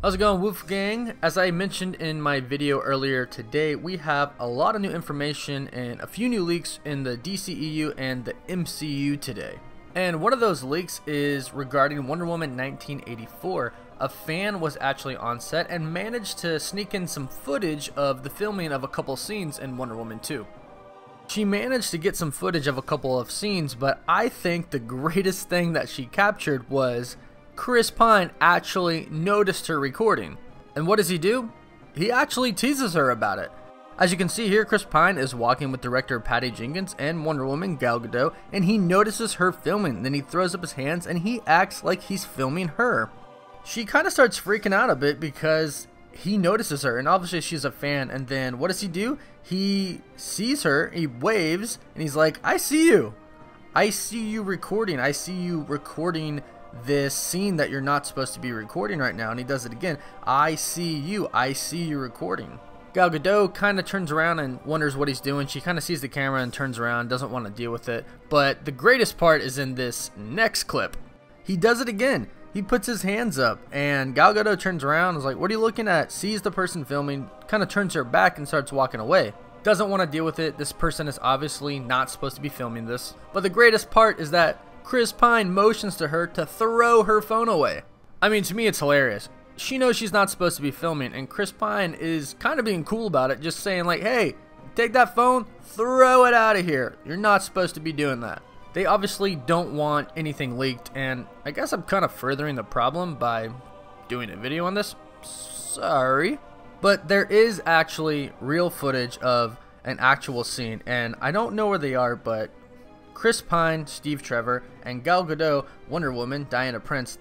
How's it going, Wolfgang? As I mentioned in my video earlier today, we have a lot of new information and a few new leaks in the DCEU and the MCU today. And one of those leaks is regarding Wonder Woman 1984. A fan was actually on set and managed to sneak in some footage of the filming of a couple scenes in Wonder Woman 2. She managed to get some footage of a couple of scenes, but I think the greatest thing that she captured was Chris Pine actually noticed her recording. And what does he do? He actually teases her about it. As you can see here, Chris Pine is walking with director Patty Jenkins and Wonder Woman Gal Gadot, and he notices her filming. Then he throws up his hands and he acts like he's filming her. She kind of starts freaking out a bit because he notices her, and obviously she's a fan. And then what does he do? He sees her, he waves, and he's like, I see you. I see you recording. I see you recording this scene that you're not supposed to be recording right now. And he does it again. I see you. I see you recording. Gal Gadot kind of turns around and wonders what he's doing. She kind of sees the camera and turns around, doesn't want to deal with it. But the greatest part is in this next clip. He does it again. He puts his hands up, and Gal Gadot turns around and is like, what are you looking at? Sees the person filming, kind of turns her back and starts walking away. Doesn't want to deal with it. This person is obviously not supposed to be filming this. But the greatest part is that Chris Pine motions to her to throw her phone away. I mean, to me it's hilarious. She knows she's not supposed to be filming, and Chris Pine is kind of being cool about it, just saying like, hey, take that phone, throw it out of here. You're not supposed to be doing that. They obviously don't want anything leaked, and I guess I'm kind of furthering the problem by doing a video on this. Sorry. But there is actually real footage of an actual scene, and I don't know where they are, but Chris Pine, Steve Trevor, and Gal Gadot, Wonder Woman, Diana Prince,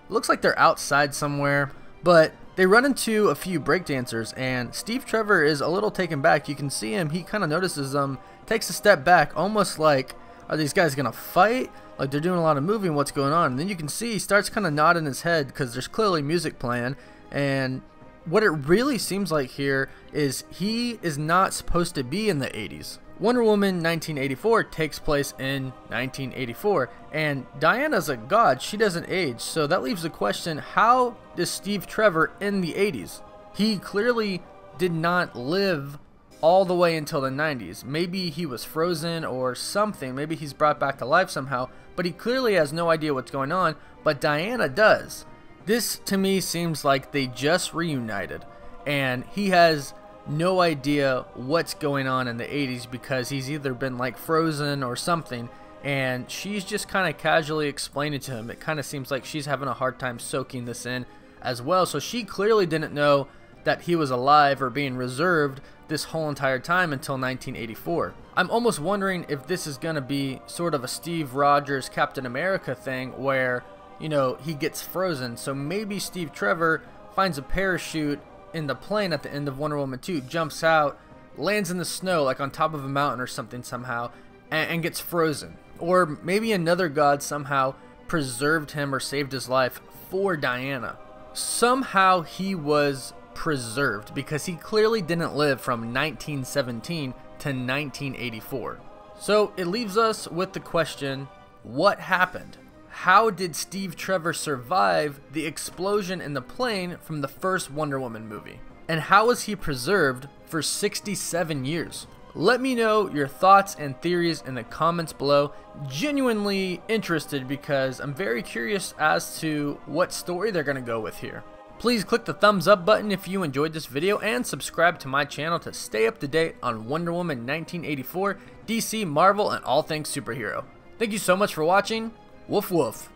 looks like they're outside somewhere, but they run into a few breakdancers, and Steve Trevor is a little taken back. You can see him, he kind of notices them, takes a step back, almost like, are these guys gonna fight? Like they're doing a lot of moving, what's going on? And then you can see he starts kind of nodding his head because there's clearly music playing, and what it really seems like here is he is not supposed to be in the 80s. Wonder Woman 1984 takes place in 1984, and Diana's a god, she doesn't age, so that leaves the question, how is Steve Trevor in the 80s? He clearly did not live all the way until the 90s. Maybe he was frozen or something, maybe he's brought back to life somehow, but he clearly has no idea what's going on, but Diana does. This to me seems like they just reunited, and he has no idea what's going on in the 80s because he's either been like frozen or something, and she's just kind of casually explaining to him. It kind of seems like she's having a hard time soaking this in as well, so she clearly didn't know that he was alive or being reserved this whole entire time until 1984. I'm almost wondering if this is going to be sort of a Steve Rogers Captain America thing where, you know, he gets frozen, so maybe Steve Trevor finds a parachute in the plane at the end of Wonder Woman 2, jumps out, lands in the snow like on top of a mountain or something somehow, and gets frozen. Or maybe another god somehow preserved him or saved his life for Diana. Somehow he was preserved because he clearly didn't live from 1917 to 1984. So it leaves us with the question, what happened? How did Steve Trevor survive the explosion in the plane from the first Wonder Woman movie? And how was he preserved for 67 years? Let me know your thoughts and theories in the comments below. Genuinely interested because I'm very curious as to what story they're going to go with here. Please click the thumbs up button if you enjoyed this video and subscribe to my channel to stay up to date on Wonder Woman 1984, DC, Marvel, and all things superhero. Thank you so much for watching. Woof woof.